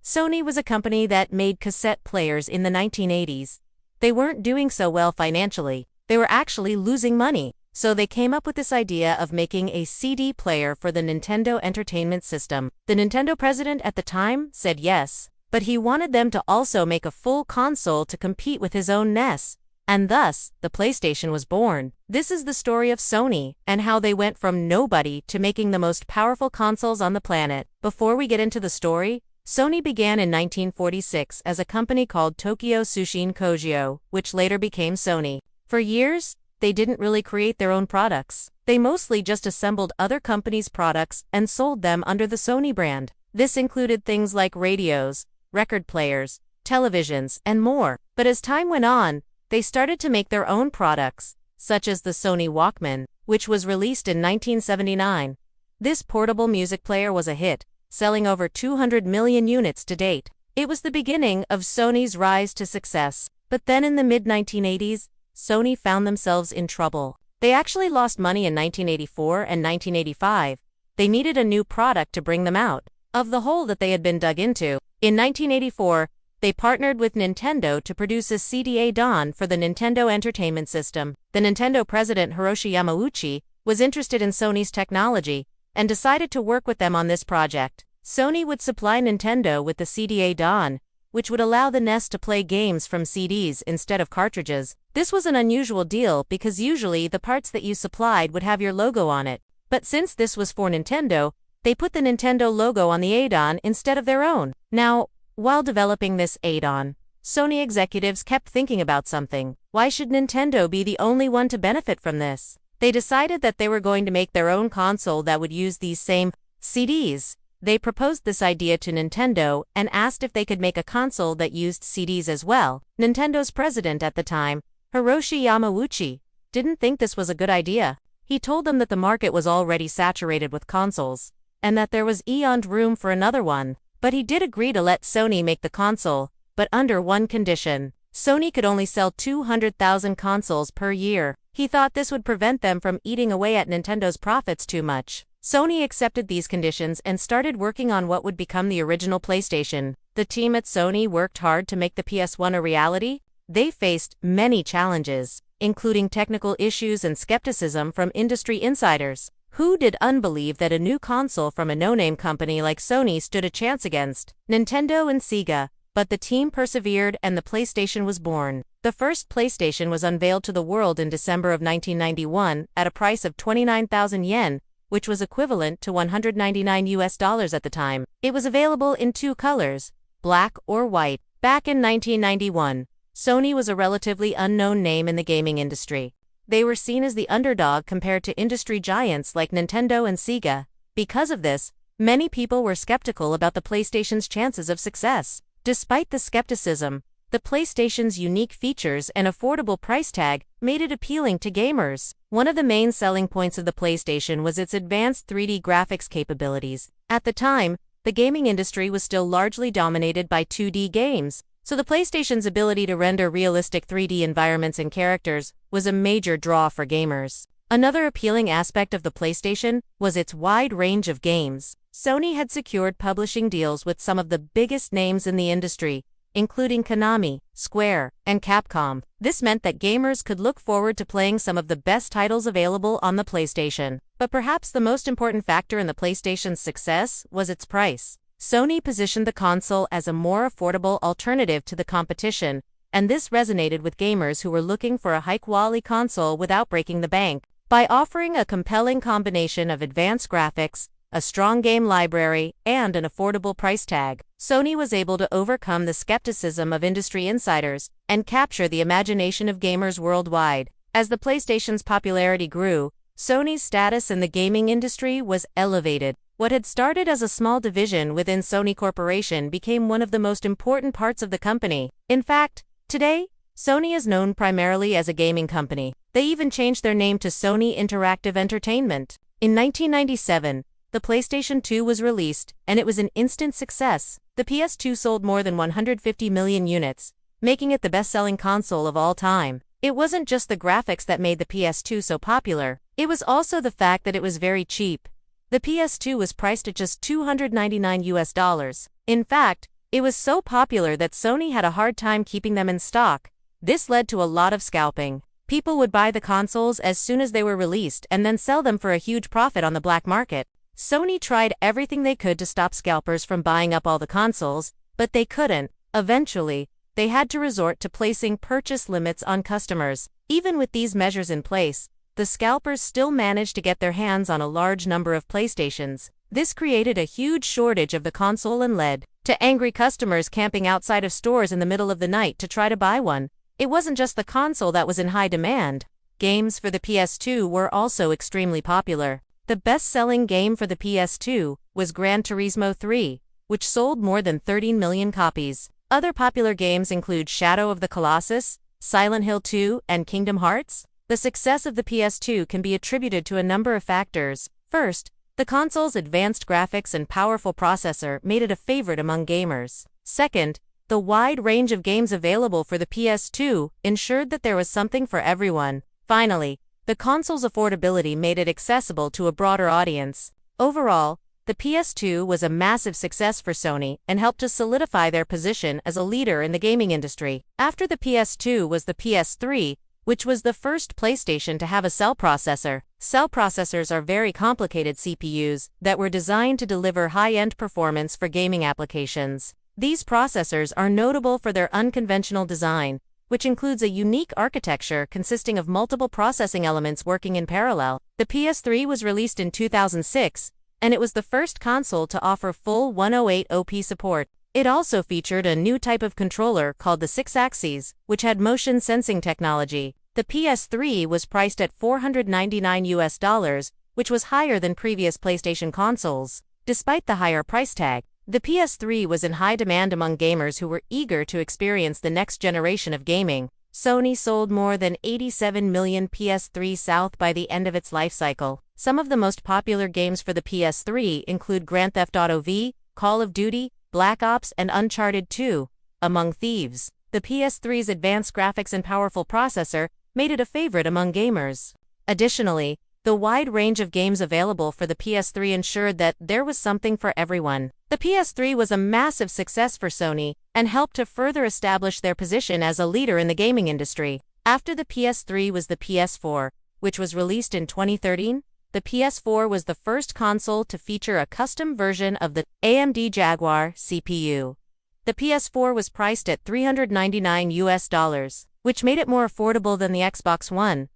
Sony was a company that made cassette players in the 1980s. They weren't doing so well financially, they were actually losing money, so they came up with this idea of making a CD player for the Nintendo Entertainment System. The Nintendo president at the time said yes, but he wanted them to also make a full console to compete with his own NES. And thus, the PlayStation was born. This is the story of Sony, and how they went from nobody to making the most powerful consoles on the planet. Before we get into the story, Sony began in 1946 as a company called Tokyo Tsushin Kogyo, which later became Sony. For years, they didn't really create their own products. They mostly just assembled other companies' products and sold them under the Sony brand. This included things like radios, record players, televisions, and more. But as time went on, they started to make their own products, such as the Sony Walkman, which was released in 1979. This portable music player was a hit, selling over 200 million units to date. It was the beginning of Sony's rise to success. But then in the mid-1980s, Sony found themselves in trouble. They actually lost money in 1984 and 1985. They needed a new product to bring them out of the hole that they had been dug into. In 1984, they partnered with Nintendo to produce a CD add-on for the Nintendo Entertainment System. The Nintendo president Hiroshi Yamauchi was interested in Sony's technology and decided to work with them on this project. Sony would supply Nintendo with the CD add-on, which would allow the NES to play games from CDs instead of cartridges. This was an unusual deal because usually the parts that you supplied would have your logo on it. But since this was for Nintendo, they put the Nintendo logo on the add-on instead of their own. Now, while developing this add-on, Sony executives kept thinking about something. Why should Nintendo be the only one to benefit from this? They decided that they were going to make their own console that would use these same CDs. They proposed this idea to Nintendo and asked if they could make a console that used CDs as well. Nintendo's president at the time, Hiroshi Yamauchi, didn't think this was a good idea. He told them that the market was already saturated with consoles, and that there was eoned room for another one. But he did agree to let Sony make the console, but under one condition. Sony could only sell 200,000 consoles per year. He thought this would prevent them from eating away at Nintendo's profits too much. Sony accepted these conditions and started working on what would become the original PlayStation. The team at Sony worked hard to make the PS1 a reality. They faced many challenges, including technical issues and skepticism from industry insiders. Who did unbelieve that a new console from a no-name company like Sony stood a chance against Nintendo and Sega? But the team persevered and the PlayStation was born. The first PlayStation was unveiled to the world in December of 1991 at a price of 29,000 yen, which was equivalent to $199 at the time. It was available in two colors, black or white. Back in 1991, Sony was a relatively unknown name in the gaming industry. They were seen as the underdog compared to industry giants like Nintendo and Sega. Because of this, many people were skeptical about the PlayStation's chances of success. Despite the skepticism, the PlayStation's unique features and affordable price tag made it appealing to gamers. One of the main selling points of the PlayStation was its advanced 3D graphics capabilities. At the time, the gaming industry was still largely dominated by 2D games, so the PlayStation's ability to render realistic 3D environments and characters was a major draw for gamers. Another appealing aspect of the PlayStation was its wide range of games. Sony had secured publishing deals with some of the biggest names in the industry, including Konami, Square, and Capcom. This meant that gamers could look forward to playing some of the best titles available on the PlayStation. But perhaps the most important factor in the PlayStation's success was its price. Sony positioned the console as a more affordable alternative to the competition, and this resonated with gamers who were looking for a high-quality console without breaking the bank. By offering a compelling combination of advanced graphics, a strong game library, and an affordable price tag, Sony was able to overcome the skepticism of industry insiders and capture the imagination of gamers worldwide. As the PlayStation's popularity grew, Sony's status in the gaming industry was elevated. What had started as a small division within Sony Corporation became one of the most important parts of the company. In fact, today, Sony is known primarily as a gaming company. They even changed their name to Sony Interactive Entertainment. In 1997, the PlayStation 2 was released, and it was an instant success. The PS2 sold more than 150 million units, making it the best-selling console of all time. It wasn't just the graphics that made the PS2 so popular, it was also the fact that it was very cheap. The PS2 was priced at just $299. In fact, It was so popular that Sony had a hard time keeping them in stock. This led to a lot of scalping. People would buy the consoles as soon as they were released and then sell them for a huge profit on the black market. Sony tried everything they could to stop scalpers from buying up all the consoles, but they couldn't. Eventually, they had to resort to placing purchase limits on customers. Even with these measures in place, the scalpers still managed to get their hands on a large number of PlayStations. This created a huge shortage of the console and led to angry customers camping outside of stores in the middle of the night to try to buy one. It wasn't just the console that was in high demand. Games for the PS2 were also extremely popular. The best-selling game for the PS2 was Gran Turismo 3, which sold more than 13 million copies. Other popular games include Shadow of the Colossus, Silent Hill 2, and Kingdom Hearts. The success of the PS2 can be attributed to a number of factors. First, the console's advanced graphics and powerful processor made it a favorite among gamers. Second, the wide range of games available for the PS2 ensured that there was something for everyone. Finally, the console's affordability made it accessible to a broader audience. Overall, the PS2 was a massive success for Sony and helped to solidify their position as a leader in the gaming industry. After the PS2 was the PS3, which was the first PlayStation to have a cell processor. Cell processors are very complicated CPUs that were designed to deliver high-end performance for gaming applications. These processors are notable for their unconventional design, which includes a unique architecture consisting of multiple processing elements working in parallel. The PS3 was released in 2006, and it was the first console to offer full 108OP support. It also featured a new type of controller called the 6-axis, which had motion sensing technology. The PS3 was priced at $499, which was higher than previous PlayStation consoles. Despite the higher price tag, the PS3 was in high demand among gamers who were eager to experience the next generation of gaming. Sony sold more than 87 million PS3 South by the end of its life cycle. Some of the most popular games for the PS3 include Grand Theft Auto V, Call of Duty, Black Ops, and Uncharted 2, among thieves. The PS3's advanced graphics and powerful processor made it a favorite among gamers. Additionally, the wide range of games available for the PS3 ensured that there was something for everyone. The PS3 was a massive success for Sony and helped to further establish their position as a leader in the gaming industry. After the PS3 was the PS4, which was released in 2013. The PS4 was the first console to feature a custom version of the AMD Jaguar CPU. The PS4 was priced at $399, which made it more affordable than the Xbox One.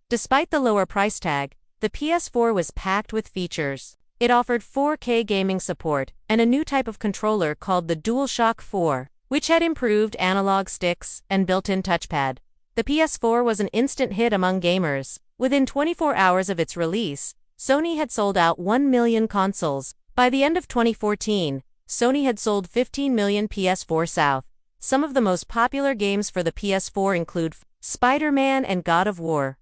Despite the lower price tag, the PS4 was packed with features. It offered 4K gaming support and a new type of controller called the DualShock 4, which had improved analog sticks and built-in touchpad. The PS4 was an instant hit among gamers. Within 24 hours of its release, Sony had sold out 1 million consoles. By the end of 2014, Sony had sold 15 million PS4 South. Some of the most popular games for the PS4 include Spider-Man and God of War.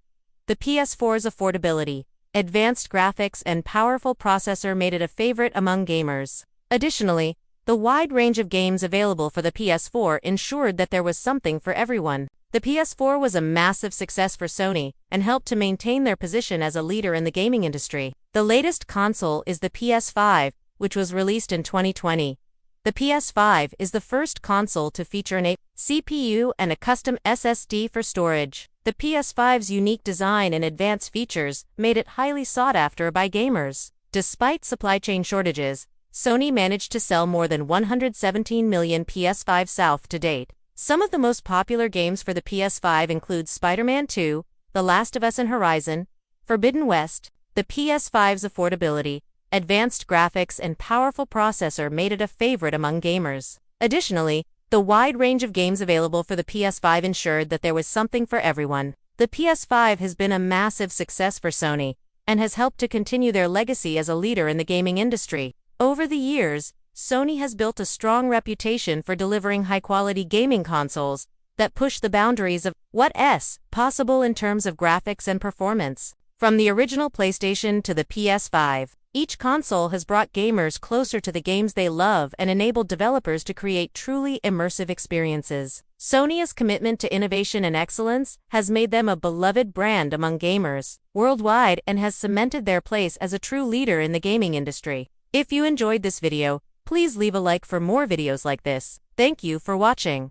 The PS4's affordability, advanced graphics, and powerful processor made it a favorite among gamers. Additionally, the wide range of games available for the PS4 ensured that there was something for everyone. The PS4 was a massive success for Sony and helped to maintain their position as a leader in the gaming industry. The latest console is the PS5, which was released in 2020. The PS5 is the first console to feature an CPU and a custom SSD for storage. The PS5's unique design and advanced features made it highly sought after by gamers. Despite supply chain shortages, Sony managed to sell more than 117 million PS5 South to date. Some of the most popular games for the PS5 include Spider-Man 2, The Last of Us and Horizon, Forbidden West. The PS5's affordability, advanced graphics, and powerful processor made it a favorite among gamers. Additionally, the wide range of games available for the PS5 ensured that there was something for everyone. The PS5 has been a massive success for Sony and has helped to continue their legacy as a leader in the gaming industry. Over the years, Sony has built a strong reputation for delivering high-quality gaming consoles that push the boundaries of what's possible in terms of graphics and performance. From the original PlayStation to the PS5, each console has brought gamers closer to the games they love and enabled developers to create truly immersive experiences. Sony's commitment to innovation and excellence has made them a beloved brand among gamers worldwide and has cemented their place as a true leader in the gaming industry. If you enjoyed this video, Please leave a like for more videos like this. Thank you for watching.